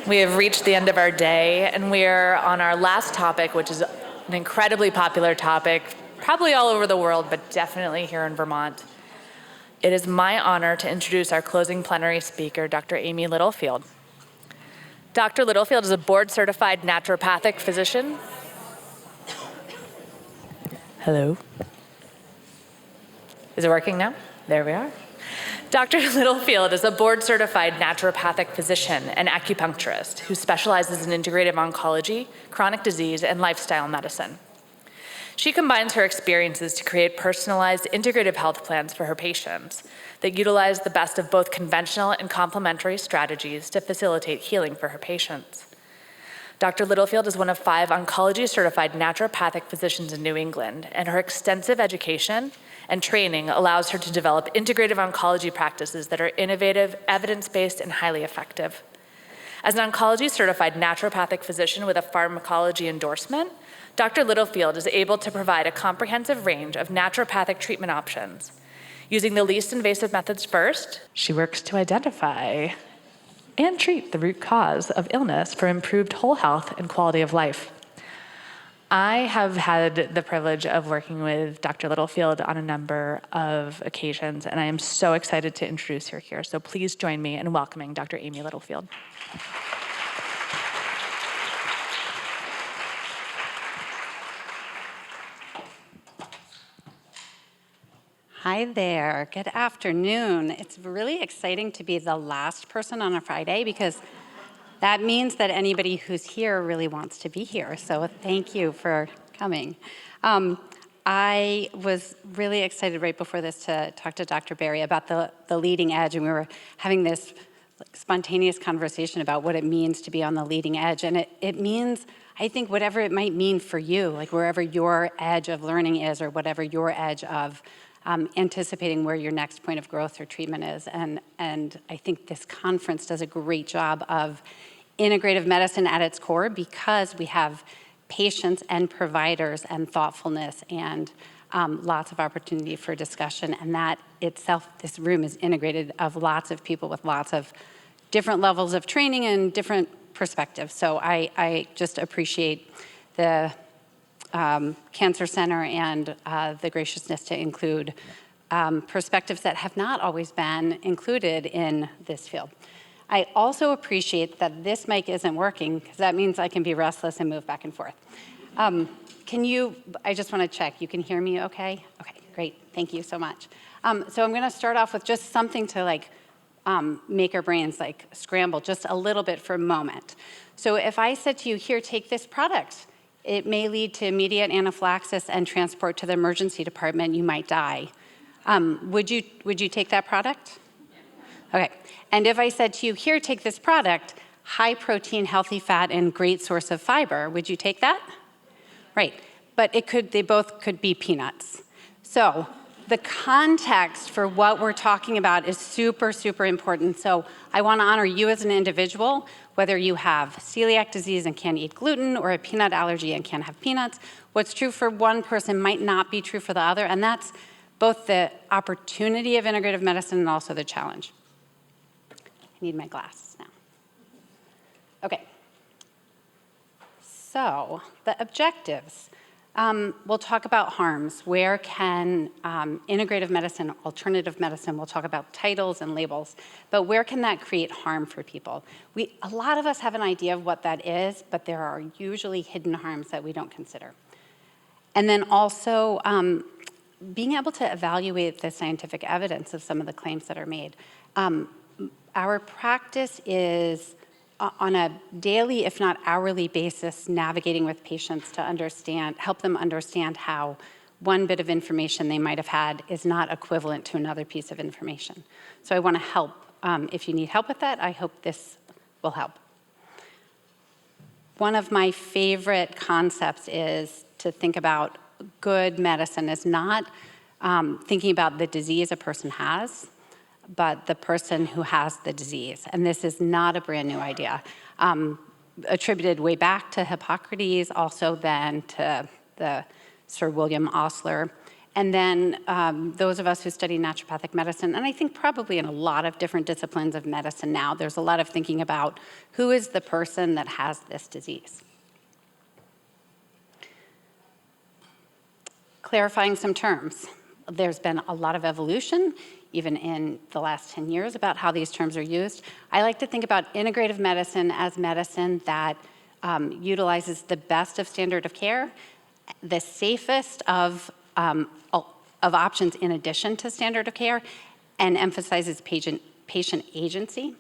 We have reached the end of our day, and we are on our last topic, which is an incredibly popular topic, probably all over the world, but definitely here in Vermont. It is my honor to introduce our closing plenary speaker, Dr. Amy Littlefield. Dr. Littlefield is a board-certified naturopathic physician. Hello. Is it working now? There we are. Dr. Littlefield is a board-certified naturopathic physician and acupuncturist who specializes in integrative oncology, chronic disease, and lifestyle medicine. She combines her experiences to create personalized integrative health plans for her patients that utilize the best of both conventional and complementary strategies to facilitate healing for her patients. Dr. Littlefield is one of 5 oncology-certified naturopathic physicians in New England, and her extensive education and training allows her to develop integrative oncology practices that are innovative, evidence-based, and highly effective. As an oncology-certified naturopathic physician with a pharmacology endorsement, Dr. Littlefield is able to provide a comprehensive range of naturopathic treatment options. Using the least invasive methods first, she works to identify and treat the root cause of illness for improved whole health and quality of life. I have had the privilege of working with Dr. Littlefield on a number of occasions, and I am so excited to introduce her here. So please join me in welcoming Dr. Amy Littlefield. Hi there, good afternoon. It's really exciting to be the last person on a Friday because that means that anybody who's here really wants to be here. So thank you for coming. I was really excited right before this to talk to Dr. Berry about the leading edge, and we were having this spontaneous conversation about what it means to be on the leading edge. And it means, I think, whatever it might mean for you, like wherever your edge of learning is or whatever your edge of anticipating where your next point of growth or treatment is. And I think this conference does a great job of integrative medicine at its core because we have patients and providers and thoughtfulness and lots of opportunity for discussion. And that itself, this room is integrated of lots of people with lots of different levels of training and different perspectives. So I just appreciate the Cancer Center and the graciousness to include perspectives that have not always been included in this field. I also appreciate that this mic isn't working because that means I can be restless and move back and forth. I just want to check, you can hear me okay? Okay, great, thank you so much. So I'm going to start off with just something to make our brains scramble just a little bit for a moment. So if I said to you, here, take this product, it may lead to immediate anaphylaxis and transport to the emergency department. You might die. Would you take that product? Okay. And if I said to you, here, take this product, high protein, healthy fat, and great source of fiber, would you take that? Right. But they both could be peanuts. So the context for what we're talking about is super, super important. So I want to honor you as an individual, whether you have celiac disease and can't eat gluten or a peanut allergy and can't have peanuts. What's true for one person might not be true for the other, and that's both the opportunity of integrative medicine and also the challenge. I need my glasses now. Okay. So the objectives. We'll talk about harms. Where can integrative medicine, alternative medicine, we'll talk about titles and labels, but where can that create harm for people? A lot of us have an idea of what that is, but there are usually hidden harms that we don't consider. And then also being able to evaluate the scientific evidence of some of the claims that are made. Our practice is on a daily, if not hourly basis, navigating with patients to help them understand how one bit of information they might have had is not equivalent to another piece of information. So I want to help. If you need help with that, I hope this will help. One of my favorite concepts is to think about good medicine as not thinking about the disease a person has, but the person who has the disease. And this is not a brand new idea. Attributed way back to Hippocrates, also then to the Sir William Osler. And then those of us who study naturopathic medicine, and I think probably in a lot of different disciplines of medicine now, there's a lot of thinking about who is the person that has this disease. Clarifying some terms. There's been a lot of evolution, even in the last 10 years, about how these terms are used. I like to think about integrative medicine as medicine that utilizes the best of standard of care, the safest of options in addition to standard of care, and emphasizes patient agency.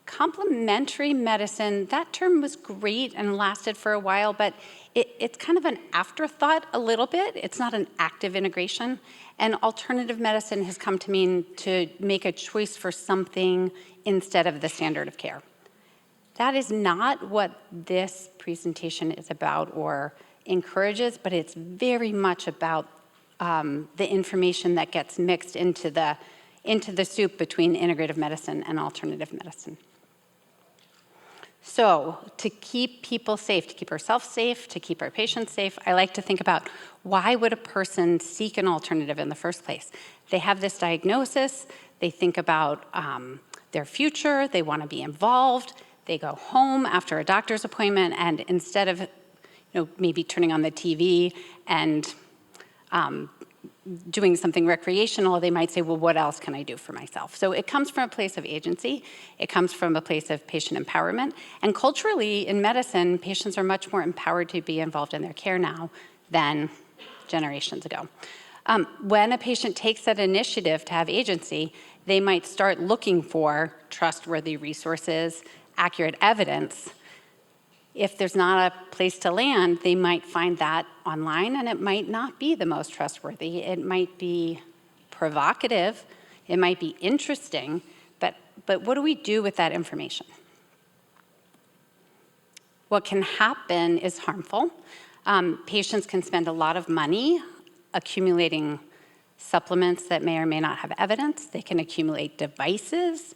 Complementary medicine, that term was great and lasted for a while, but it's kind of an afterthought a little bit. It's not an active integration. And alternative medicine has come to mean to make a choice for something instead of the standard of care. That is not what this presentation is about or encourages, but it's very much about the information that gets mixed into the soup between integrative medicine and alternative medicine. So to keep people safe, to keep ourselves safe, to keep our patients safe, I like to think about why would a person seek an alternative in the first place? They have this diagnosis, they think about their future, they want to be involved, they go home after a doctor's appointment, and instead of maybe turning on the TV and doing something recreational, they might say, well, what else can I do for myself? So it comes from a place of agency. It comes from a place of patient empowerment. And culturally, in medicine, patients are much more empowered to be involved in their care now than generations ago. When a patient takes that initiative to have agency, they might start looking for trustworthy resources, accurate evidence. If there's not a place to land, they might find that online, and it might not be the most trustworthy. It might be provocative, it might be interesting, but what do we do with that information? What can happen is harmful. Patients can spend a lot of money accumulating supplements that may or may not have evidence. They can accumulate devices.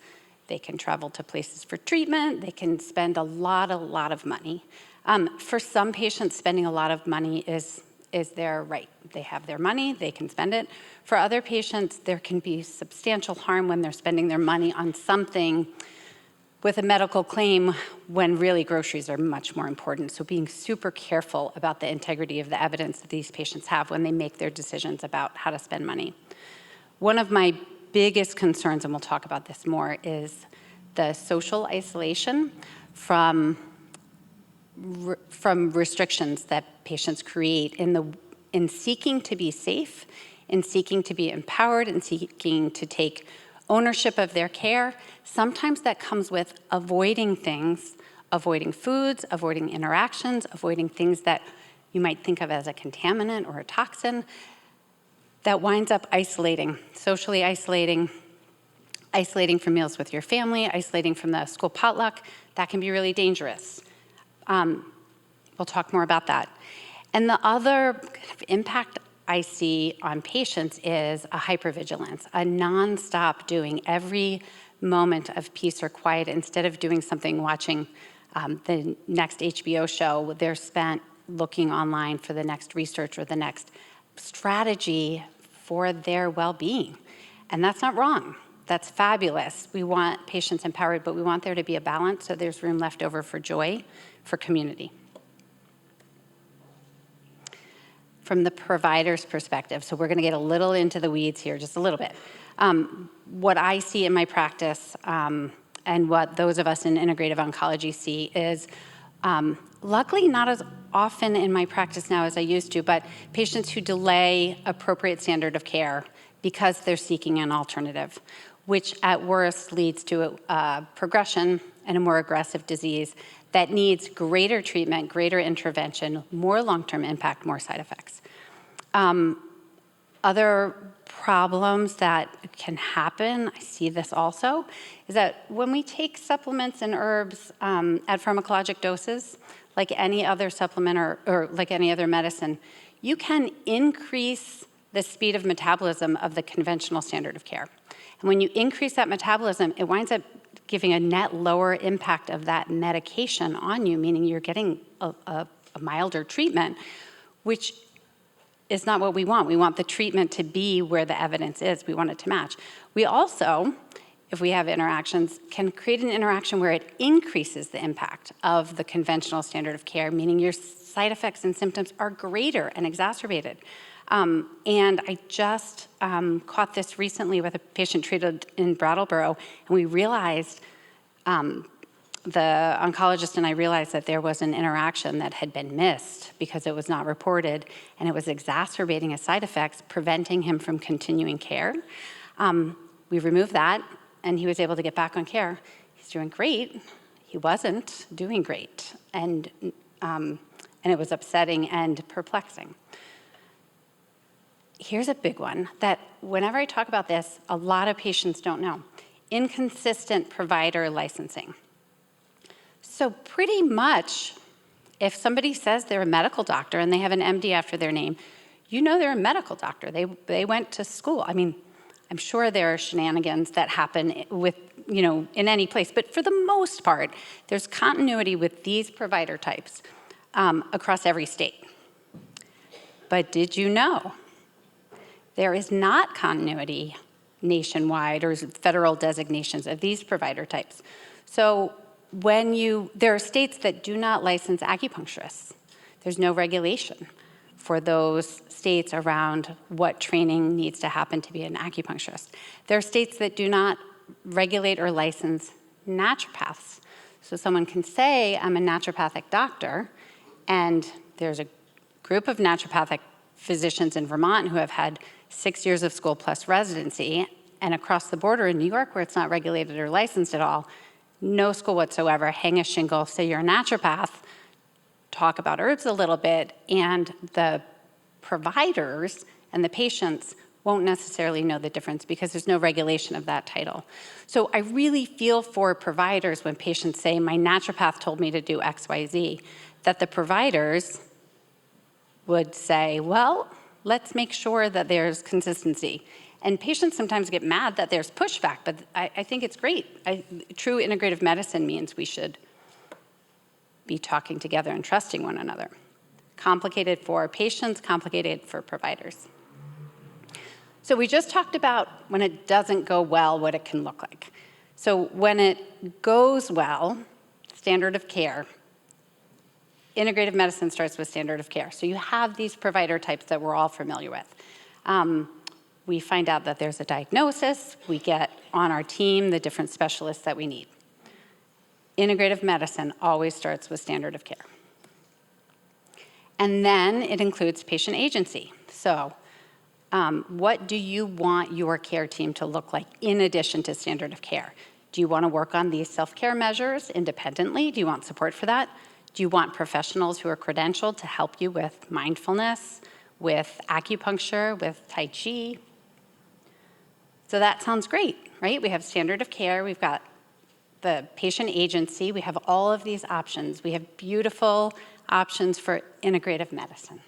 They can travel to places for treatment. They can spend a lot of money. For some patients, spending a lot of money is their right. They have their money, they can spend it. For other patients, there can be substantial harm when they're spending their money on something with a medical claim when really groceries are much more important. So being super careful about the integrity of the evidence that these patients have when they make their decisions about how to spend money. One of my biggest concerns, and we'll talk about this more, is the social isolation from restrictions that patients create in seeking to be safe, in seeking to be empowered, in seeking to take ownership of their care. Sometimes that comes with avoiding things, avoiding foods, avoiding interactions, avoiding things that you might think of as a contaminant or a toxin. That winds up isolating, socially isolating from meals with your family, isolating from the school potluck. That can be really dangerous. We'll talk more about that. And the other kind of impact I see on patients is a hypervigilance, a nonstop doing every moment of peace or quiet. Instead of doing something, watching the next HBO show, they're spent looking online for the next research or the next strategy for their well-being. And that's not wrong. That's fabulous. We want patients empowered, but we want there to be a balance so there's room left over for joy, for community. From the provider's perspective, so we're going to get a little into the weeds here, just a little bit. What I see in my practice and what those of us in integrative oncology see is luckily not as often in my practice now as I used to, but patients who delay appropriate standard of care because they're seeking an alternative, which at worst leads to a progression and a more aggressive disease that needs greater treatment, greater intervention, more long-term impact, more side effects. Other problems that can happen, I see this also, is that when we take supplements and herbs at pharmacologic doses, like any other supplement or like any other medicine, you can increase the speed of metabolism of the conventional standard of care. And when you increase that metabolism, it winds up giving a net lower impact of that medication on you, meaning you're getting a milder treatment, which is not what we want. We want the treatment to be where the evidence is. We want it to match. We also, if we have interactions, can create an interaction where it increases the impact of the conventional standard of care, meaning your side effects and symptoms are greater and exacerbated. And I just caught this recently with a patient treated in Brattleboro, and we realized, the oncologist and I realized that there was an interaction that had been missed because it was not reported, and it was exacerbating his side effects, preventing him from continuing care. We removed that, and he was able to get back on care. He's doing great. He wasn't doing great, and it was upsetting and perplexing. Here's a big one that whenever I talk about this, a lot of patients don't know. Inconsistent provider licensing. So pretty much, if somebody says they're a medical doctor and they have an MD after their name, you know they're a medical doctor. They went to school. I mean, I'm sure there are shenanigans that happen with, in any place, but for the most part, there's continuity with these provider types across every state. But did you know there is not continuity nationwide or federal designations of these provider types? So there are states that do not license acupuncturists. There's no regulation for those states around what training needs to happen to be an acupuncturist. There are states that do not regulate or license naturopaths. So someone can say, I'm a naturopathic doctor, and there's a group of naturopathic physicians in Vermont who have had 6 years of school plus residency, and across the border in New York, where it's not regulated or licensed at all, no school whatsoever, hang a shingle, say you're a naturopath, talk about herbs a little bit, and the providers and the patients won't necessarily know the difference because there's no regulation of that title. So I really feel for providers when patients say, my naturopath told me to do X, Y, Z, that the providers would say, well, let's make sure that there's consistency. And patients sometimes get mad that there's pushback, but I think it's great. True integrative medicine means we should be talking together and trusting one another. Complicated for patients, complicated for providers. So we just talked about when it doesn't go well, what it can look like. So when it goes well, standard of care, integrative medicine starts with standard of care. So you have these provider types that we're all familiar with. We find out that there's a diagnosis. We get on our team the different specialists that we need. Integrative medicine always starts with standard of care. And then it includes patient agency. So what do you want your care team to look like in addition to standard of care? Do you want to work on these self-care measures independently? Do you want support for that? Do you want professionals who are credentialed to help you with mindfulness, with acupuncture, with Tai Chi? So that sounds great, right? We have standard of care, we've got the patient agency, we have all of these options. We have beautiful options for integrative medicine.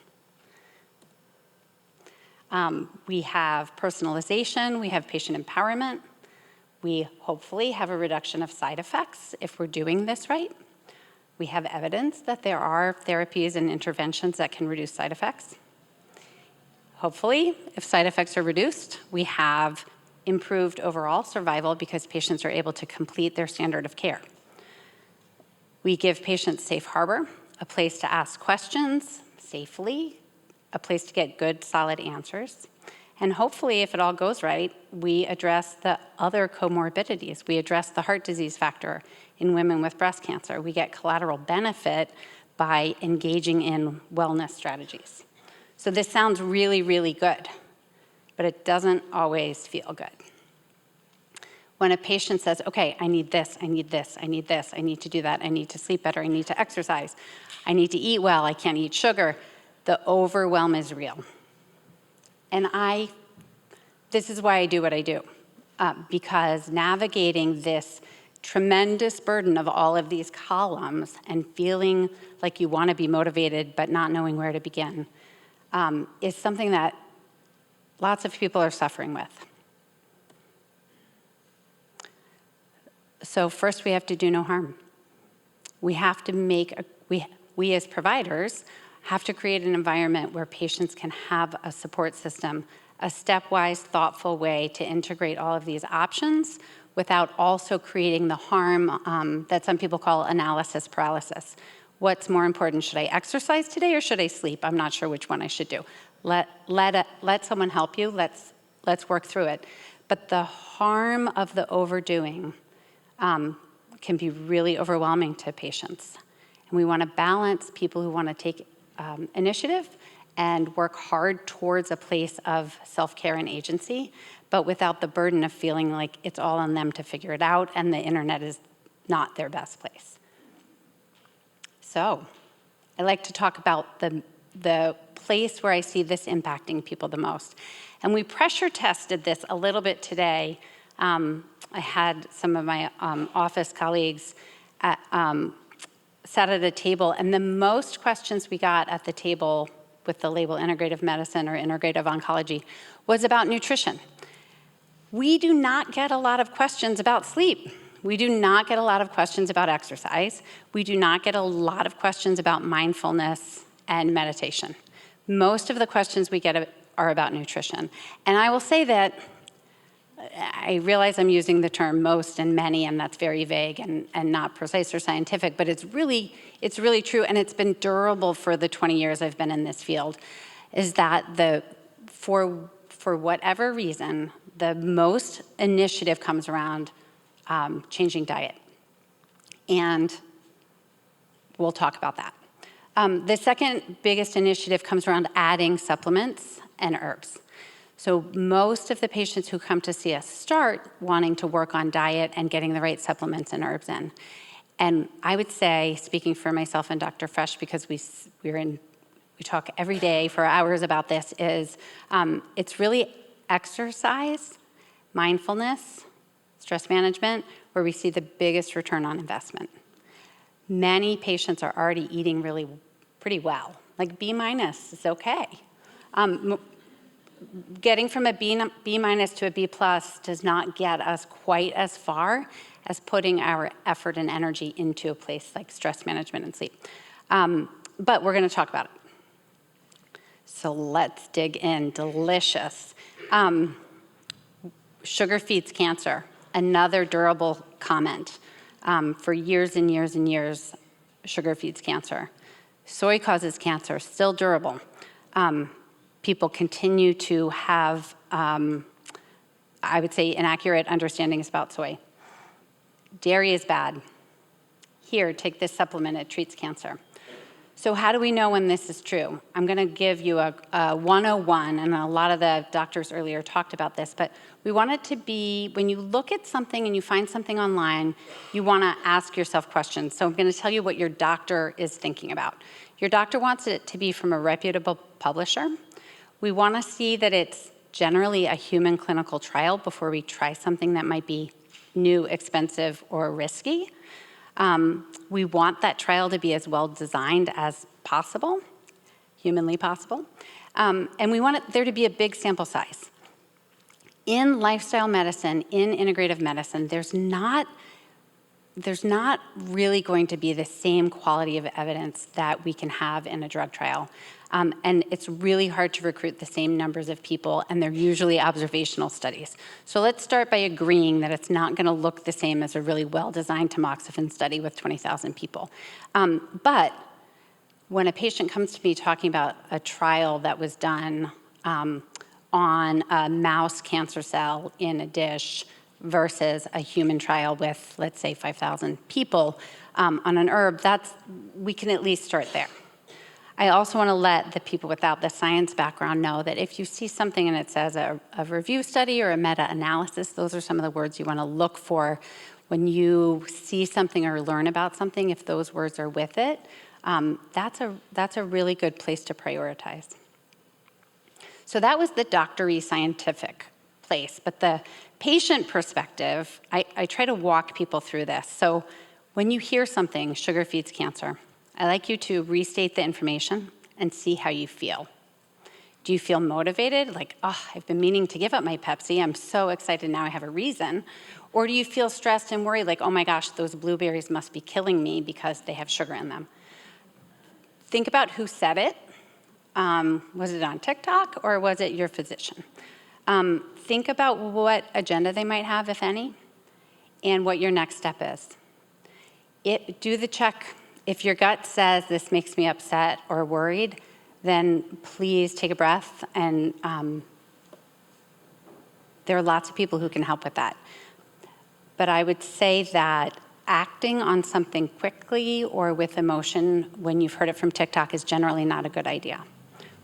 We have personalization, we have patient empowerment. We hopefully have a reduction of side effects if we're doing this right. We have evidence that there are therapies and interventions that can reduce side effects. Hopefully, if side effects are reduced, we have improved overall survival because patients are able to complete their standard of care. We give patients safe harbor, a place to ask questions safely, a place to get good, solid answers. And hopefully, if it all goes right, we address the other comorbidities. We address the heart disease factor in women with breast cancer. We get collateral benefit by engaging in wellness strategies. So this sounds really, really good, but it doesn't always feel good. When a patient says, okay, I need this, I need this, I need this, I need to do that, I need to sleep better, I need to exercise, I need to eat well, I can't eat sugar, the overwhelm is real. And this is why I do what I do, because navigating this tremendous burden of all of these columns and feeling like you want to be motivated but not knowing where to begin is something that lots of people are suffering with. So first we have to do no harm. We have to we as providers have to create an environment where patients can have a support system, a stepwise, thoughtful way to integrate all of these options without also creating the harm that some people call analysis paralysis. What's more important, should I exercise today or should I sleep? I'm not sure which one I should do. Let someone help you, let's work through it. But the harm of the overdoing can be really overwhelming to patients. And we want to balance people who want to take initiative and work hard towards a place of self-care and agency, but without the burden of feeling like it's all on them to figure it out and the internet is not their best place. So I like to talk about the place where I see this impacting people the most. And we pressure tested this a little bit today. I had some of my office colleagues sat at a table, and the most questions we got at the table with the label integrative medicine or integrative oncology was about nutrition. We do not get a lot of questions about sleep. We do not get a lot of questions about exercise. We do not get a lot of questions about mindfulness and meditation. Most of the questions we get are about nutrition. And I will say that I realize I'm using the term most and many, and that's very vague and not precise or scientific, but it's really true, and it's been durable for the 20 years I've been in this field, is that for whatever reason, the most initiative comes around changing diet. And we'll talk about that. The second biggest initiative comes around adding supplements and herbs. So most of the patients who come to see us start wanting to work on diet and getting the right supplements and herbs in. And I would say, speaking for myself and Dr. Fresh, because we talk every day for hours about this, is it's really exercise, mindfulness, stress management, where we see the biggest return on investment. Many patients are already eating pretty well. Like B- is okay. Getting from a B- to a B+ does not get us quite as far as putting our effort and energy into a place like stress management and sleep. But we're going to talk about it. So let's dig in. Delicious. Sugar feeds cancer. Another durable comment. For years and years and years, sugar feeds cancer. Soy causes cancer, still durable. People continue to have, I would say, inaccurate understandings about soy. Dairy is bad. Here, take this supplement, it treats cancer. So how do we know when this is true? I'm going to give you a 101, and a lot of the doctors earlier talked about this, but we want it to be, when you look at something and you find something online, you want to ask yourself questions. So I'm going to tell you what your doctor is thinking about. Your doctor wants it to be from a reputable publisher. We want to see that it's generally a human clinical trial before we try something that might be new, expensive, or risky. We want that trial to be as well designed as possible, humanly possible. And we want there to be a big sample size. In lifestyle medicine, in integrative medicine, there's not really going to be the same quality of evidence that we can have in a drug trial. And it's really hard to recruit the same numbers of people, and they're usually observational studies. So let's start by agreeing that it's not going to look the same as a really well-designed tamoxifen study with 20,000 people. But when a patient comes to me talking about a trial that was done on a mouse cancer cell in a dish versus a human trial with, let's say, 5,000 people on an herb, we can at least start there. I also want to let the people without the science background know that if you see something and it says a review study or a meta-analysis, those are some of the words you want to look for when you see something or learn about something. If those words are with it, that's a really good place to prioritize. So that was the doctory scientific place, but the patient perspective, I try to walk people through this. So when you hear something, sugar feeds cancer, I like you to restate the information and see how you feel. Do you feel motivated? Like, oh, I've been meaning to give up my Pepsi. I'm so excited now I have a reason. Or do you feel stressed and worried, like, oh my gosh, those blueberries must be killing me because they have sugar in them? Think about who said it Was it on TikTok or was it your physician? Think about what agenda they might have, if any, and what your next step is. Do the check. If your gut says this makes me upset or worried, then please take a breath, and there are lots of people who can help with that. But I would say that acting on something quickly or with emotion when you've heard it from TikTok is generally not a good idea.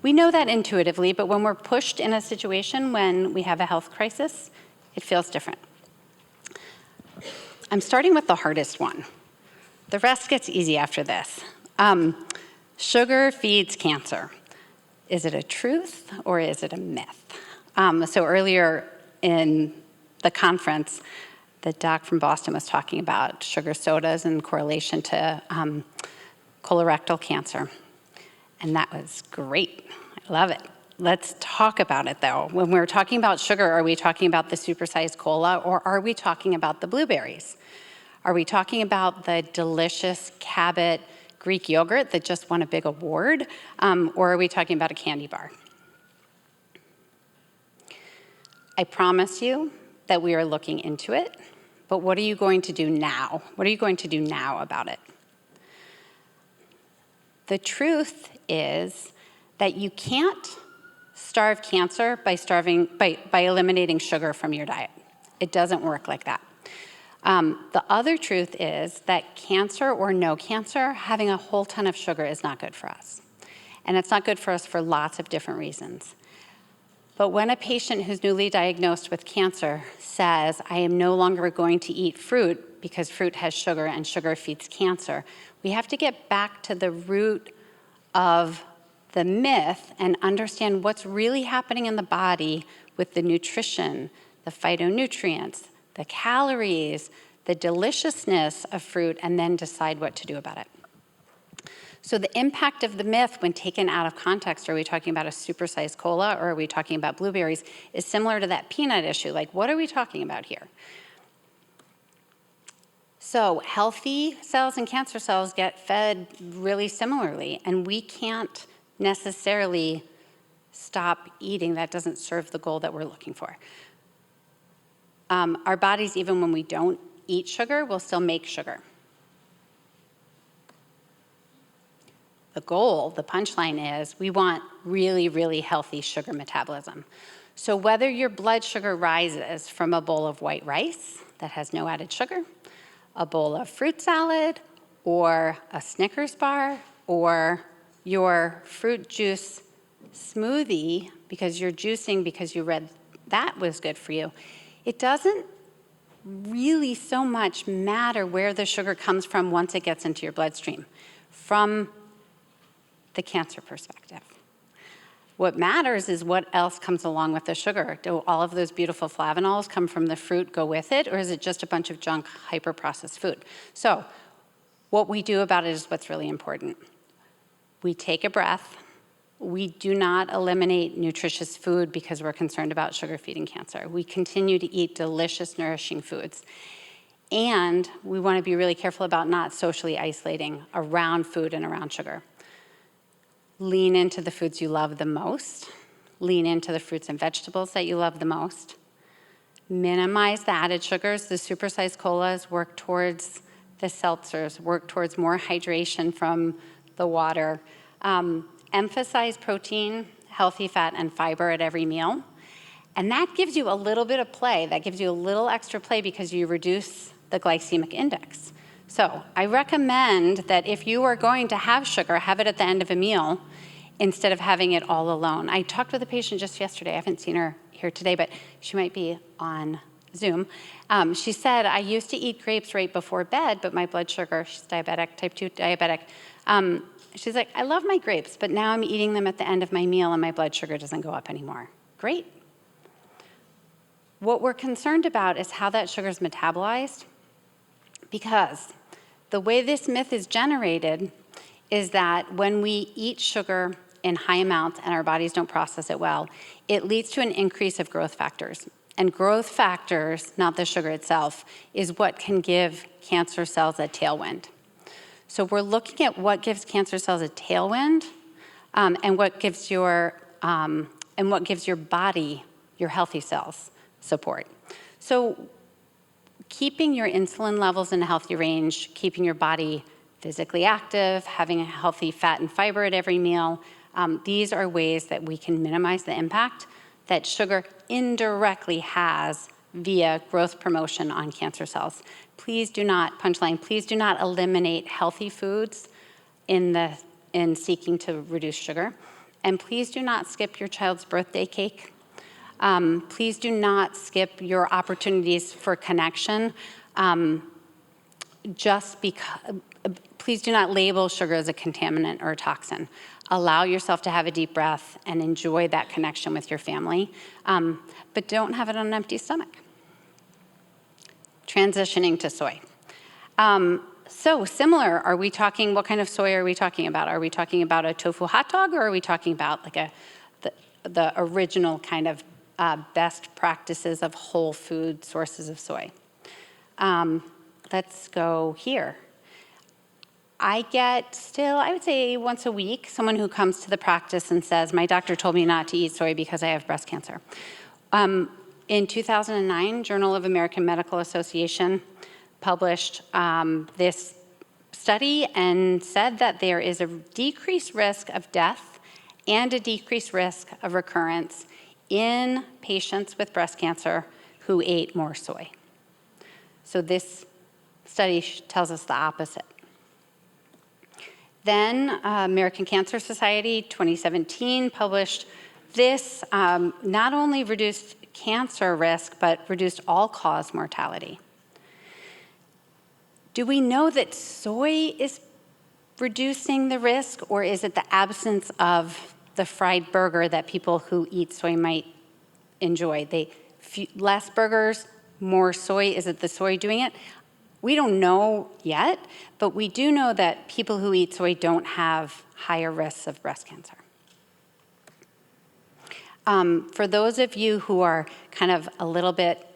We know that intuitively, but when we're pushed in a situation when we have a health crisis, it feels different. I'm starting with the hardest one. The rest gets easy after this. Sugar feeds cancer. Is it a truth or is it a myth? So earlier in the conference, the doc from Boston was talking about sugar sodas and correlation to colorectal cancer. And that was great. I love it. Let's talk about it, though. When we're talking about sugar, are we talking about the supersized cola, or are we talking about the blueberries? Are we talking about the delicious Cabot Greek yogurt that just won a big award, or are we talking about a candy bar? I promise you that we are looking into it, but what are you going to do now? What are you going to do now about it? The truth is that you can't starve cancer by eliminating sugar from your diet. It doesn't work like that. The other truth is that cancer or no cancer, having a whole ton of sugar is not good for us. And it's not good for us for lots of different reasons. But when a patient who's newly diagnosed with cancer says, I am no longer going to eat fruit because fruit has sugar and sugar feeds cancer, we have to get back to the root of the myth and understand what's really happening in the body with the nutrition, the phytonutrients, the calories, the deliciousness of fruit, and then decide what to do about it. So the impact of the myth when taken out of context, are we talking about a supersized cola or are we talking about blueberries, is similar to that peanut issue. Like, what are we talking about here? So healthy cells and cancer cells get fed really similarly, and we can't necessarily stop eating. That doesn't serve the goal that we're looking for. Our bodies, even when we don't eat sugar, will still make sugar. The goal, the punchline is, we want really, really healthy sugar metabolism. So whether your blood sugar rises from a bowl of white rice that has no added sugar, a bowl of fruit salad, or a Snickers bar, or your fruit juice smoothie because you're juicing because you read that was good for you, it doesn't really so much matter where the sugar comes from once it gets into your bloodstream from the cancer perspective. What matters is what else comes along with the sugar. Do all of those beautiful flavonols come from the fruit, go with it, or is it just a bunch of junk, hyper-processed food? So what we do about it is what's really important. We take a breath. We do not eliminate nutritious food because we're concerned about sugar-feeding cancer. We continue to eat delicious, nourishing foods. And we want to be really careful about not socially isolating around food and around sugar. Lean into the foods you love the most. Lean into the fruits and vegetables that you love the most. Minimize the added sugars. The supersized colas work towards the seltzers, work towards more hydration from the water. Emphasize protein, healthy fat, and fiber at every meal. And that gives you a little bit of play. That gives you a little extra play because you reduce the glycemic index. So I recommend that if you are going to have sugar, have it at the end of a meal instead of having it all alone. I talked with a patient just yesterday. I haven't seen her here today, but she might be on Zoom. She said, I used to eat grapes right before bed, but my blood sugar, she's diabetic, type 2 diabetic. She's like, I love my grapes, but now I'm eating them at the end of my meal and my blood sugar doesn't go up anymore. Great. What we're concerned about is how that sugar is metabolized, because the way this myth is generated is that when we eat sugar in high amounts and our bodies don't process it well, it leads to an increase of growth factors. And growth factors, not the sugar itself, is what can give cancer cells a tailwind. So we're looking at what gives cancer cells a tailwind and what gives your body, your healthy cells, support. So keeping your insulin levels in a healthy range, keeping your body physically active, having a healthy fat and fiber at every meal, these are ways that we can minimize the impact that sugar indirectly has via growth promotion on cancer cells. Please do not, punchline, please do not eliminate healthy foods in seeking to reduce sugar. And please do not skip your child's birthday cake. Please do not skip your opportunities for connection just because. Please do not label sugar as a contaminant or a toxin. Allow yourself to have a deep breath and enjoy that connection with your family, but don't have it on an empty stomach. Transitioning to soy. So similar, are we talking, what kind of soy are we talking about? Are we talking about a tofu hot dog, or are we talking about like the original kind of best practices of whole food sources of soy? Let's go here. I get still, I would say once a week, someone who comes to the practice and says, my doctor told me not to eat soy because I have breast cancer. In 2009, Journal of American Medical Association published this study and said that there is a decreased risk of death and a decreased risk of recurrence in patients with breast cancer who ate more soy. So this study tells us the opposite. Then American Cancer Society 2017 published this, not only reduced cancer risk, but reduced all-cause mortality. Do we know that soy is reducing the risk, or is it the absence of the fried burger that people who eat soy might enjoy? Less burgers, more soy, is it the soy doing it? We don't know yet, but we do know that people who eat soy don't have higher risks of breast cancer. For those of you who are kind of a little bit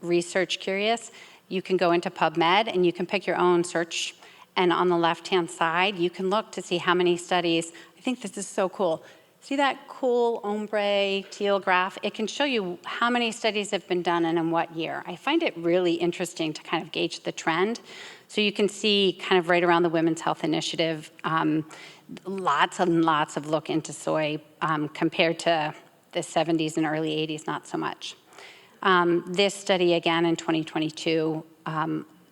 research curious, you can go into PubMed and you can pick your own search. And on the left-hand side, you can look to see how many studies. I think this is so cool. See that cool ombre teal graph? It can show you how many studies have been done and in what year. I find it really interesting to kind of gauge the trend. So you can see kind of right around the Women's Health Initiative, lots and lots of look into soy compared to the 70s and early 80s, not so much. This study again in 2022,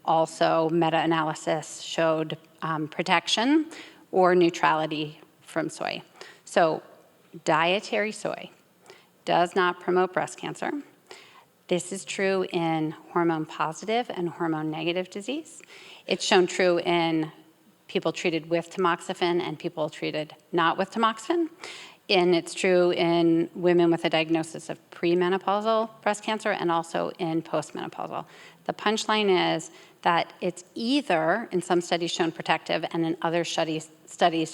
also meta-analysis showed protection or neutrality from soy. So dietary soy does not promote breast cancer. This is true in hormone positive and hormone negative disease. It's shown true in people treated with tamoxifen and people treated not with tamoxifen. And it's true in women with a diagnosis of premenopausal breast cancer and also in postmenopausal. The punchline is that it's either, in some studies, shown protective and in other studies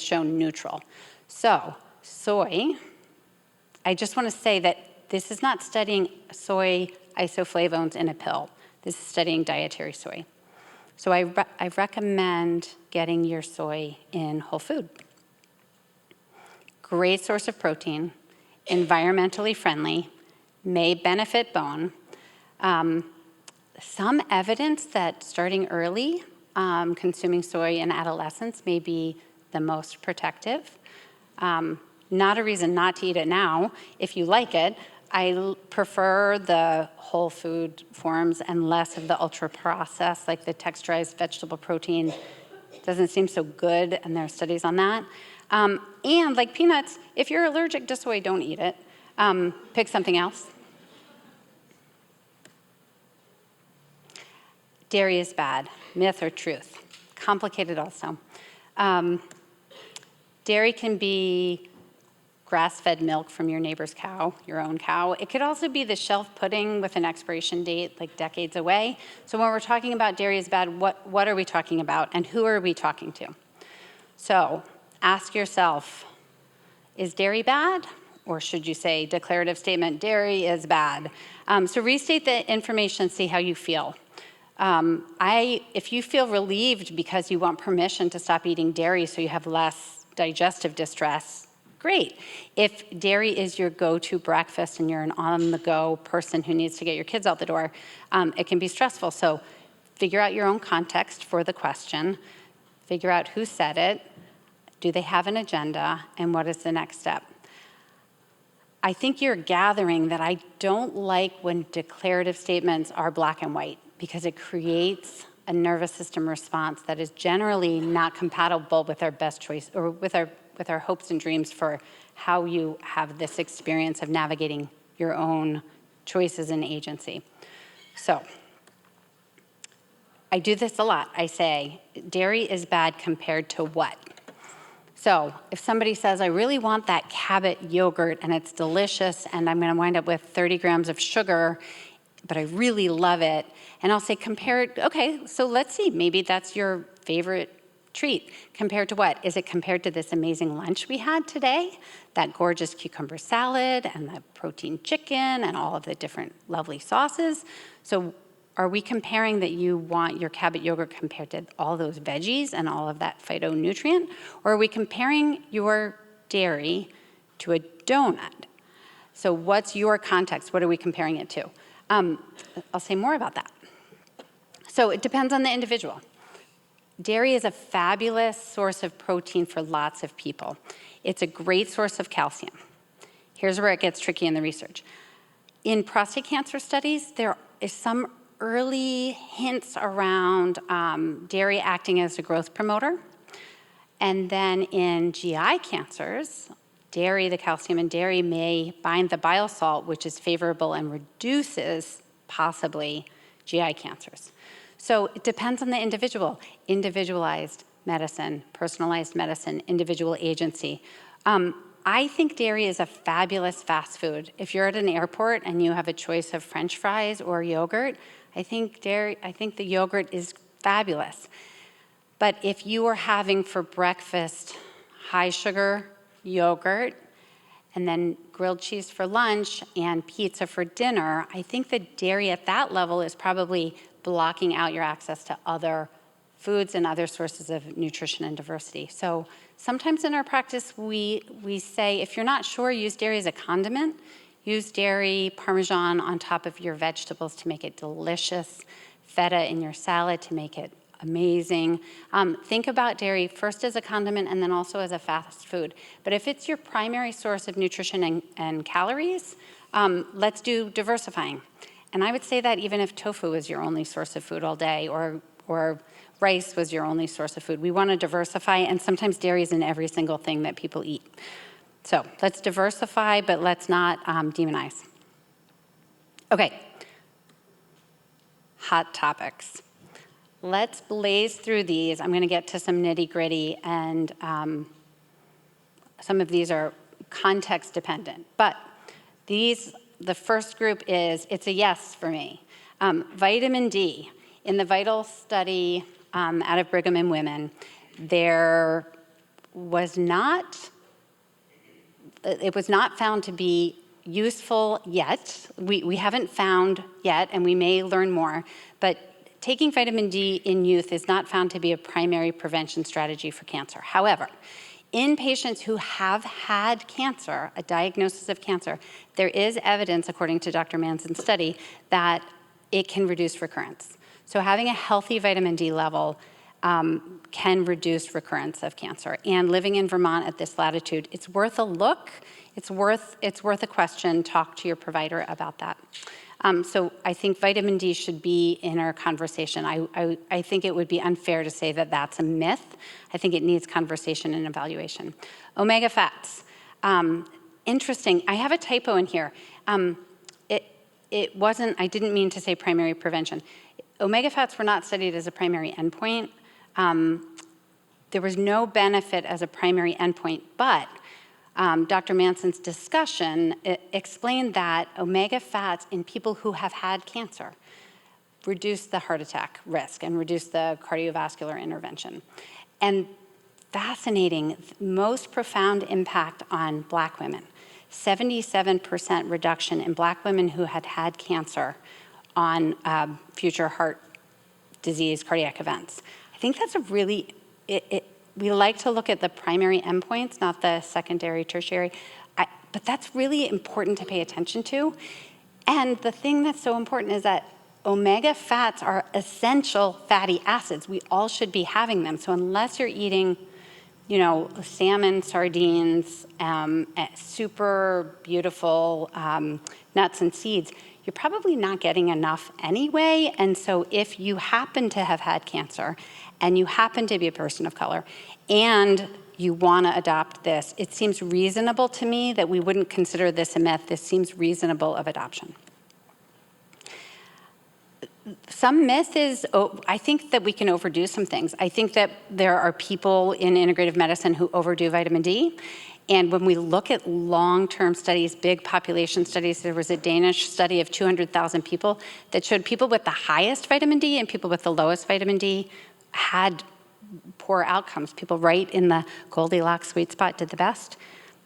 shown neutral. So soy, I just want to say that this is not studying soy isoflavones in a pill. This is studying dietary soy. So I recommend getting your soy in whole food. Great source of protein, environmentally friendly, may benefit bone. Some evidence that starting early, consuming soy in adolescence may be the most protective. Not a reason not to eat it now. If you like it, I prefer the whole food forms and less of the ultra processed, like the texturized vegetable protein. Doesn't seem so good, and there are studies on that. And like peanuts, if you're allergic to soy, don't eat it. Pick something else. Dairy is bad, myth or truth. Complicated also. Dairy can be grass-fed milk from your neighbor's cow, your own cow. It could also be the shelf pudding with an expiration date like decades away. So when we're talking about dairy is bad, what are we talking about and who are we talking to? So ask yourself, is dairy bad? Or should you say declarative statement, dairy is bad? So restate the information, see how you feel. If you feel relieved because you want permission to stop eating dairy so you have less digestive distress, great. If dairy is your go-to breakfast and you're an on-the-go person who needs to get your kids out the door, it can be stressful. So figure out your own context for the question, figure out who said it, do they have an agenda, and what is the next step? I think you're gathering that I don't like when declarative statements are black and white because it creates a nervous system response that is generally not compatible with our best choice or with our hopes and dreams for how you have this experience of navigating your own choices and agency. So I do this a lot. I say, dairy is bad compared to what? So if somebody says, I really want that Cabot yogurt and it's delicious and I'm gonna wind up with 30 grams of sugar, but I really love it, and I'll say compared, okay, so let's see, maybe that's your favorite treat. Compared to what? Is it compared to this amazing lunch we had today? That gorgeous cucumber salad and the protein chicken and all of the different lovely sauces? So are we comparing that you want your Cabot yogurt compared to all those veggies and all of that phytonutrient? Or are we comparing your dairy to a donut? So what's your context? What are we comparing it to? I'll say more about that. So it depends on the individual. Dairy is a fabulous source of protein for lots of people. It's a great source of calcium. Here's where it gets tricky in the research. In prostate cancer studies, there is some early hints around dairy acting as a growth promoter. And then in GI cancers, dairy, the calcium in dairy may bind the bile salt, which is favorable and reduces possibly GI cancers. So it depends on the individual. Individualized medicine, personalized medicine, individual agency. I think dairy is a fabulous fast food. If you're at an airport and you have a choice of French fries or yogurt, I think the yogurt is fabulous. But if you are having for breakfast high sugar yogurt and then grilled cheese for lunch and pizza for dinner, I think the dairy at that level is probably blocking out your access to other foods and other sources of nutrition and diversity. So sometimes in our practice, we say, if you're not sure, use dairy as a condiment. Use dairy, Parmesan on top of your vegetables to make it delicious, feta in your salad to make it amazing. Think about dairy first as a condiment and then also as a fast food. But if it's your primary source of nutrition and calories, let's do diversifying. And I would say that even if tofu is your only source of food all day or rice was your only source of food, we want to diversify, and sometimes dairy is in every single thing that people eat. So let's diversify, but let's not demonize. Okay, hot topics. Let's blaze through these. I'm going to get to some nitty-gritty, and some of these are context dependent. But the first group is, it's a yes for me. Vitamin D. In the VITAL study out of Brigham and Women, it was not found to be useful yet. We haven't found yet, and we may learn more, but taking vitamin D in youth is not found to be a primary prevention strategy for cancer. However, in patients who have had cancer, a diagnosis of cancer, there is evidence, according to Dr. Manson's study, that it can reduce recurrence. So having a healthy vitamin D level can reduce recurrence of cancer. And living in Vermont at this latitude, it's worth a look. It's worth a question. Talk to your provider about that. So I think vitamin D should be in our conversation. I think it would be unfair to say that that's a myth. I think it needs conversation and evaluation. Omega fats. Interesting. I have a typo in here. It wasn't, I didn't mean to say primary prevention. Omega fats were not studied as a primary endpoint. There was no benefit as a primary endpoint, but Dr. Manson's discussion explained that omega fats in people who have had cancer reduce the heart attack risk and reduce the cardiovascular intervention. And fascinating, most profound impact on Black women. 77% reduction in Black women who had had cancer on future heart disease, cardiac events. I think that's a really, we like to look at the primary endpoints, not the secondary, tertiary, but that's really important to pay attention to. And the thing that's so important is that omega fats are essential fatty acids. We all should be having them. So unless you're eating, you know, salmon, sardines, super beautiful nuts and seeds, you're probably not getting enough anyway. And so if you happen to have had cancer and you happen to be a person of color and you want to adopt this, it seems reasonable to me that we wouldn't consider this a myth. This seems reasonable of adoption. Some myth is, I think that we can overdo some things. I think that there are people in integrative medicine who overdo vitamin D. And when we look at long-term studies, big population studies, there was a Danish study of 200,000 people that showed people with the highest vitamin D and people with the lowest vitamin D had poor outcomes. People right in the Goldilocks sweet spot did the best.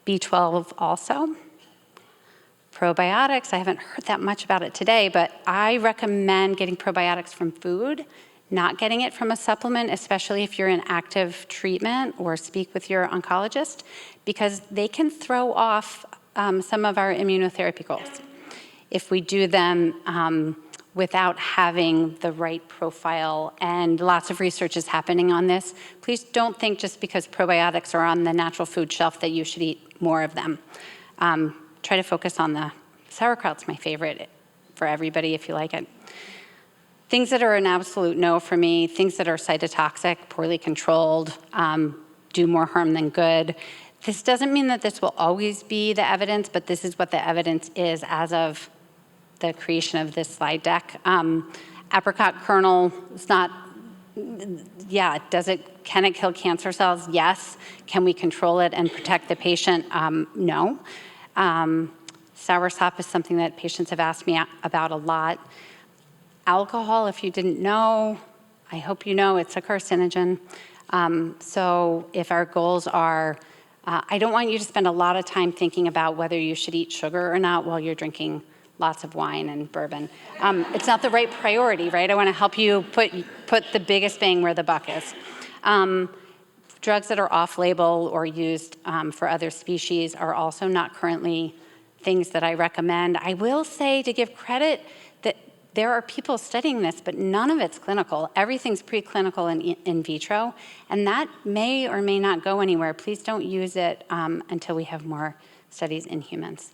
B12 also. Probiotics, I haven't heard that much about it today, but I recommend getting probiotics from food, not getting it from a supplement, especially if you're in active treatment or speak with your oncologist, because they can throw off some of our immunotherapy goals if we do them without having the right profile. And lots of research is happening on this. Please don't think just because probiotics are on the natural food shelf that you should eat more of them. Try to focus on the sauerkraut's my favorite for everybody if you like it. Things that are an absolute no for me, things that are cytotoxic, poorly controlled, do more harm than good. This doesn't mean that this will always be the evidence, but this is what the evidence is as of the creation of this slide deck. Apricot kernel is not, yeah, can it kill cancer cells? Yes. Can we control it and protect the patient? No. Soursop is something that patients have asked me about a lot. Alcohol, if you didn't know, I hope you know it's a carcinogen. So if our goals are, I don't want you to spend a lot of time thinking about whether you should eat sugar or not while you're drinking lots of wine and bourbon. It's not the right priority, right? I want to help you put the biggest bang where the buck is. Drugs that are off-label or used for other species are also not currently things that I recommend. I will say, to give credit, that there are people studying this, but none of it's clinical. Everything's preclinical and in vitro, and that may or may not go anywhere. Please don't use it until we have more studies in humans.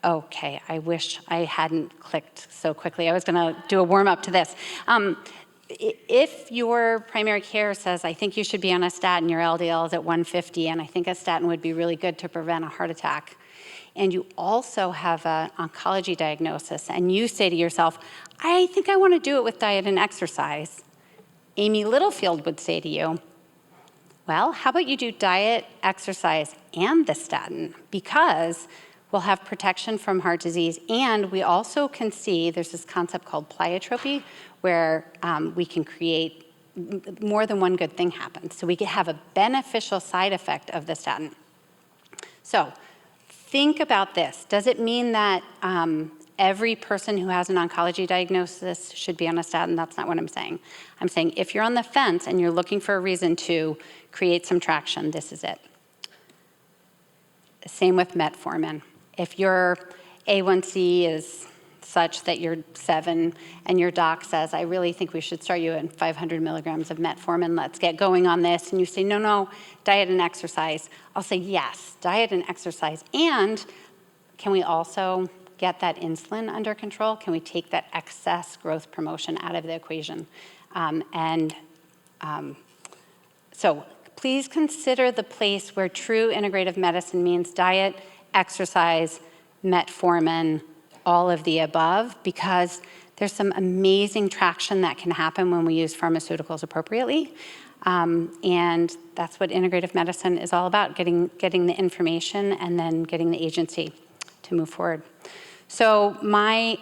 Okay, I wish I hadn't clicked so quickly. I was going to do a warm-up to this. If your primary care says, I think you should be on a statin, your LDL is at 150, and I think a statin would be really good to prevent a heart attack, and you also have an oncology diagnosis, and you say to yourself, I think I want to do it with diet and exercise, Amy Littlefield would say to you, well, how about you do diet, exercise, and the statin? Because we'll have protection from heart disease, and we also can see there's this concept called pleiotropy, where we can create more than one good thing happen. So we can have a beneficial side effect of the statin. So think about this. Does it mean that every person who has an oncology diagnosis should be on a statin? That's not what I'm saying. I'm saying if you're on the fence and you're looking for a reason to create some traction, this is it. Same with metformin. If your A1C is such that you're 7 and your doc says, I really think we should start you at 500 milligrams of metformin, let's get going on this, and you say, no, diet and exercise, I'll say, yes, diet and exercise. And can we also get that insulin under control? Can we take that excess growth promotion out of the equation? So please consider the place where true integrative medicine means diet, exercise, metformin, all of the above, because there's some amazing traction that can happen when we use pharmaceuticals appropriately. And that's what integrative medicine is all about, getting the information and then getting the agency to move forward. So my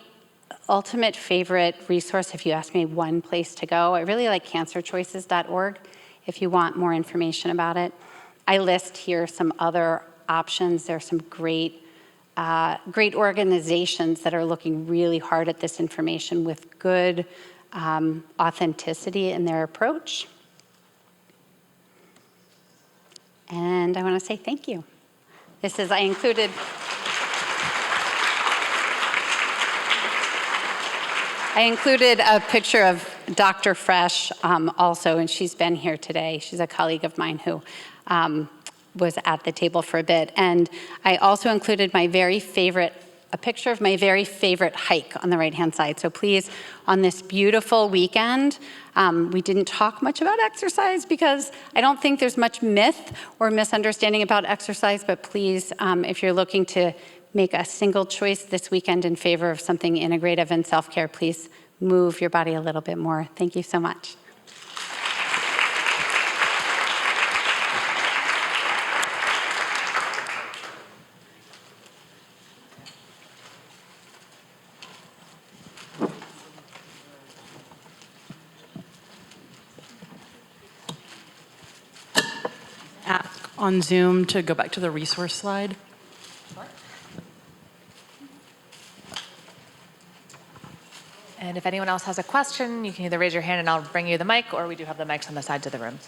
ultimate favorite resource, if you ask me one place to go, I really like cancerchoices.org if you want more information about it. I list here some other options. There's some great organizations that are looking really hard at this information with good authenticity in their approach. And I want to say thank you. I included a picture of Dr. Fresh also, and she's been here today. She's a colleague of mine who was at the table for a bit. And I also included a picture of my very favorite hike on the right-hand side. So please, on this beautiful weekend, we didn't talk much about exercise because I don't think there's much myth or misunderstanding about exercise, but please, if you're looking to make a single choice this weekend in favor of something integrative and self-care, please move your body a little bit more. Thank you so much. Ask on Zoom to go back to the resource slide. And if anyone else has a question, you can either raise your hand and I'll bring you the mic, or we do have the mics on the sides of the rooms.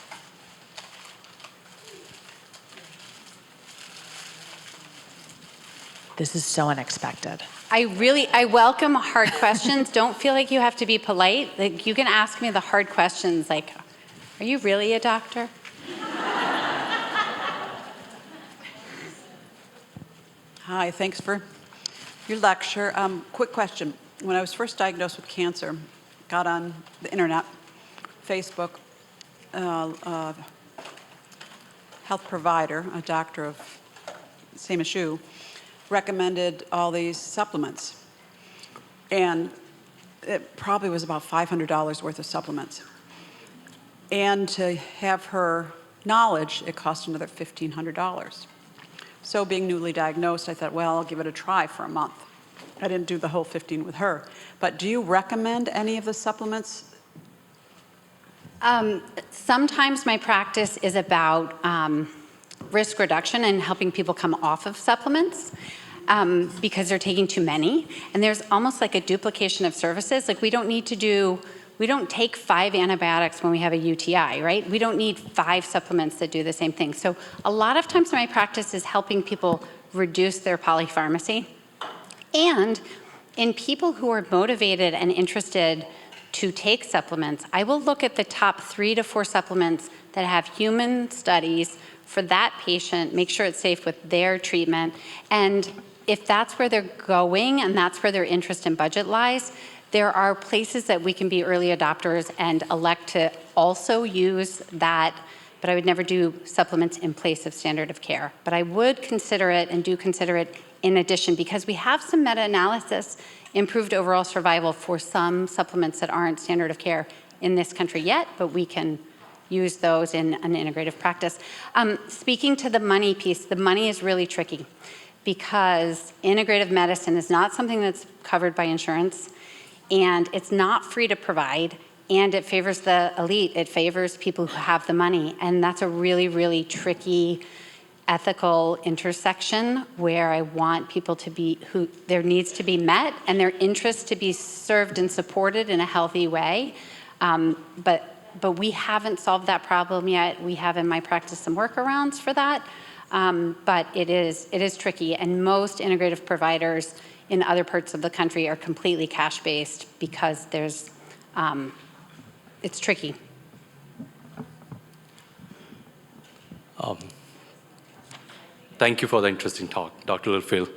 This is so unexpected. I welcome hard questions. Don't feel like you have to be polite. Like, you can ask me the hard questions, like, are you really a doctor? Hi, thanks for your lecture. Quick question. When I was first diagnosed with cancer, got on the internet, Facebook, health provider, a doctor of same as you, recommended all these supplements. And it probably was about $500 worth of supplements. And to have her knowledge, it cost another $1,500. So being newly diagnosed, I thought, well, I'll give it a try for a month. I didn't do the whole 15 with her. But do you recommend any of the supplements? Sometimes my practice is about risk reduction and helping people come off of supplements because they're taking too many. And there's almost like a duplication of services. Like, we don't take 5 antibiotics when we have a UTI, right? We don't need 5 supplements that do the same thing. So a lot of times my practice is helping people reduce their polypharmacy. And in people who are motivated and interested to take supplements, I will look at the top 3 to 4 supplements that have human studies for that patient, make sure it's safe with their treatment. And if that's where they're going and that's where their interest and budget lies, there are places that we can be early adopters and elect to also use that, but I would never do supplements in place of standard of care. But I would consider it and do consider it in addition, because we have some meta-analysis, improved overall survival for some supplements that aren't standard of care in this country yet, but we can use those in an integrative practice. Speaking to the money piece, the money is really tricky because integrative medicine is not something that's covered by insurance, and it's not free to provide, and it favors the elite. It favors people who have the money, and that's a really, really tricky ethical intersection where I want people to be, who their needs to be met and their interests to be served and supported in a healthy way. But we haven't solved that problem yet. We have in my practice some workarounds for that, but it is tricky. And most integrative providers in other parts of the country are completely cash-based because it's tricky. Thank you for the interesting talk, Dr. Littlefield.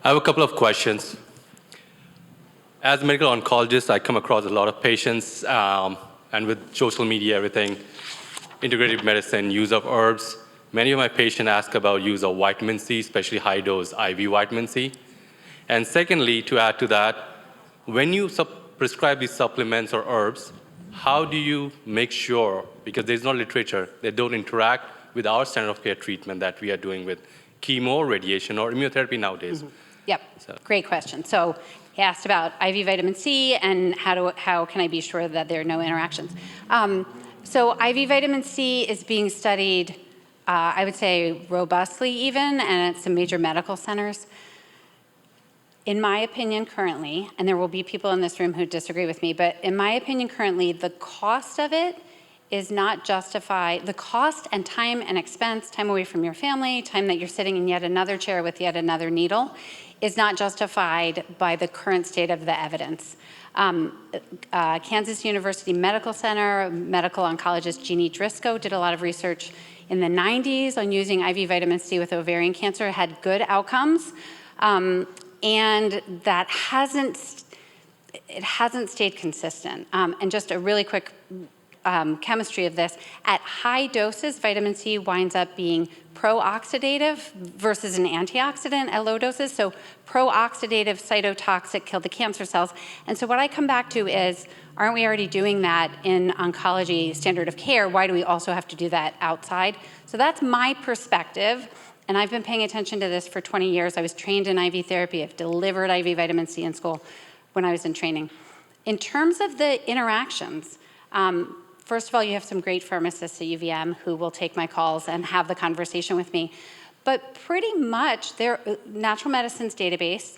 I have a couple of questions. As a medical oncologist, I come across a lot of patients, and with social media, everything, integrative medicine, use of herbs. Many of my patients ask about use of vitamin C, especially high-dose IV vitamin C. And secondly, to add to that, when you prescribe these supplements or herbs, how do you make sure, because there's no literature, they don't interact with our standard of care treatment that we are doing with chemo, radiation, or immunotherapy nowadays? Mm-hmm. Yep, great question. So he asked about IV vitamin C and how can I be sure that there are no interactions. So IV vitamin C is being studied, I would say robustly even, and at some major medical centers. In my opinion currently, and there will be people in this room who disagree with me, but in my opinion currently, the cost of it is not justify the cost and time and expense, time away from your family, time that you're sitting in yet another chair with yet another needle, is not justified by the current state of the evidence. Kansas University Medical Center medical oncologist Jeannie Driscoll did a lot of research in the 90s on using IV vitamin C with ovarian cancer, had good outcomes, and that hasn't stayed consistent. And just a really quick chemistry of this, at high doses, vitamin C winds up being pro-oxidative versus an antioxidant at low doses. So pro-oxidative, cytotoxic, kill the cancer cells. And so what I come back to is, aren't we already doing that in oncology standard of care? Why do we also have to do that outside? So that's my perspective. And I've been paying attention to this for 20 years. I was trained in IV therapy. I've delivered IV vitamin C in school when I was in training. In terms of the interactions, first of all, you have some great pharmacists at UVM who will take my calls and have the conversation with me. But pretty much, their natural medicines database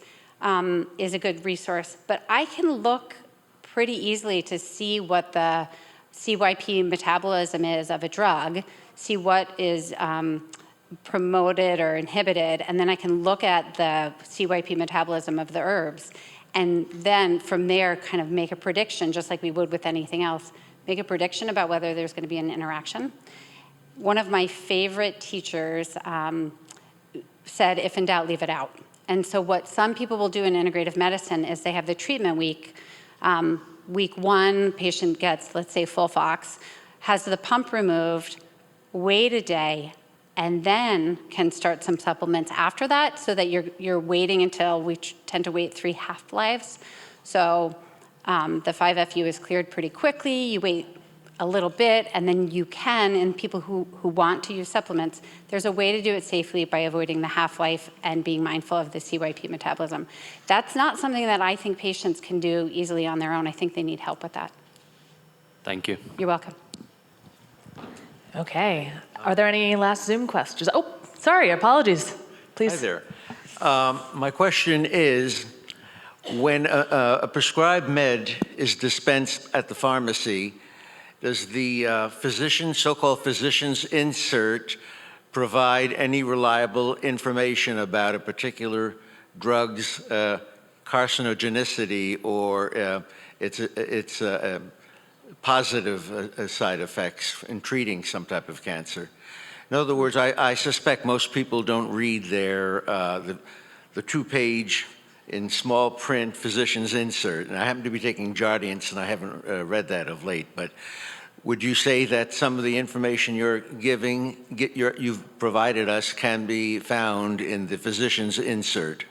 is a good resource. But I can look pretty easily to see what the CYP metabolism is of a drug, see what is promoted or inhibited, and then I can look at the CYP metabolism of the herbs. And then from there, kind of make a prediction, just like we would with anything else, make a prediction about whether there's going to be an interaction. One of my favorite teachers said, if in doubt, leave it out. And so what some people will do in integrative medicine is they have the treatment week. Week 1, patient gets, let's say, FOLFOX, has the pump removed, wait a day, and then can start some supplements after that, so that you're waiting until, we tend to wait 3 half-lives. So the 5-FU is cleared pretty quickly, you wait a little bit, and then you can, and people who want to use supplements, there's a way to do it safely by avoiding the half-life and being mindful of the CYP metabolism. That's not something that I think patients can do easily on their own. I think they need help with that. Thank you. You're welcome. Okay. Are there any last Zoom questions? Oh, sorry, apologies. Please. Hi there. My question is, when a prescribed med is dispensed at the pharmacy, does the physician, so-called physician's insert, provide any reliable information about a particular drug's carcinogenicity or its positive side effects in treating some type of cancer? In other words, I suspect most people don't read their the 2-page in small print physician's insert, and I happen to be taking Jardiance, and I haven't read that of late, but would you say that some of the information you're giving, you've provided us, can be found in the physician's insert?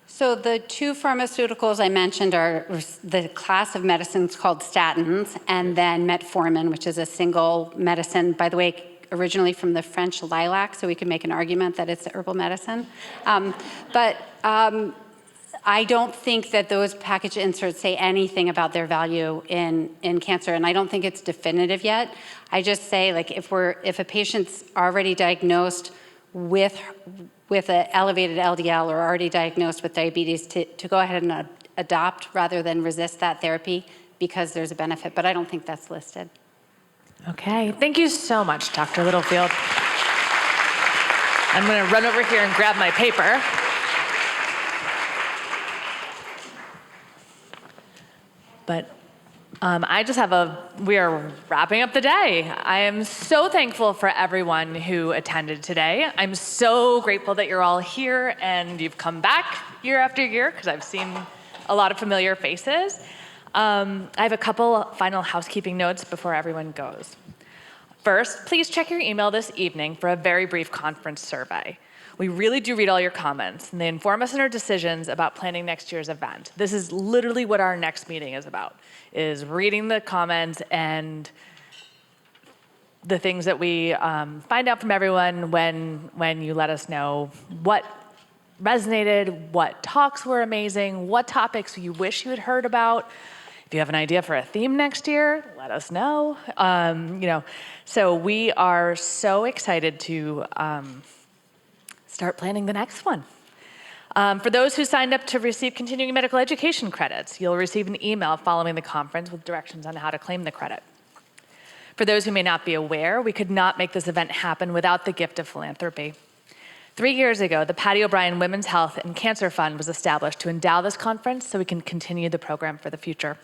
So the 2 pharmaceuticals I mentioned are the class of medicines called statins, and then metformin, which is a single medicine, by the way, originally from the French lilac, so we can make an argument that it's herbal medicine. I don't think that those package inserts say anything about their value in cancer, and I don't think it's definitive yet. I just say, like, if a patient's already diagnosed with an elevated LDL or already diagnosed with diabetes, to go ahead and adopt rather than resist that therapy because there's a benefit, but I don't think that's listed. Okay, thank you so much, Dr. Littlefield. I'm going to run over here and grab my paper. But we are wrapping up the day. I am so thankful for everyone who attended today. I'm so grateful that you're all here and you've come back year after year, because I've seen a lot of familiar faces. I have a couple final housekeeping notes before everyone goes. First, please check your email this evening for a very brief conference survey. We really do read all your comments, and they inform us in our decisions about planning next year's event. This is literally what our next meeting is about, is reading the comments and the things that we find out from everyone when you let us know what resonated, what talks were amazing, what topics you wish you had heard about. If you have an idea for a theme next year, let us know. So we are so excited to start planning the next one. For those who signed up to receive continuing medical education credits, you'll receive an email following the conference with directions on how to claim the credit. For those who may not be aware, we could not make this event happen without the gift of philanthropy. 3 years ago, the Patty O'Brien Women's Health and Cancer Fund was established to endow this conference so we can continue the program for the future.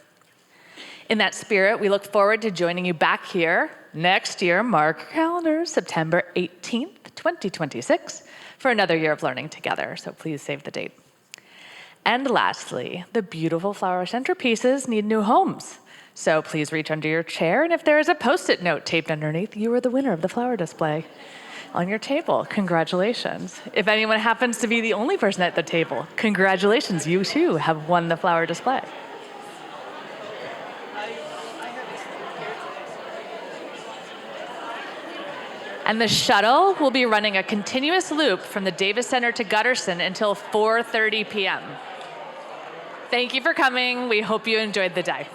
In that spirit, we look forward to joining you back here next year, mark your calendars, September 18th, 2026, for another year of learning together, so please save the date. And lastly, the beautiful flower centerpieces need new homes. So please reach under your chair, and if there is a Post-it note taped underneath, you are the winner of the flower display on your table. Congratulations. If anyone happens to be the only person at the table, congratulations, you too have won the flower display. And the shuttle will be running a continuous loop from the Davis Center to Gutterson until 4:30 p.m. Thank you for coming. We hope you enjoyed the day.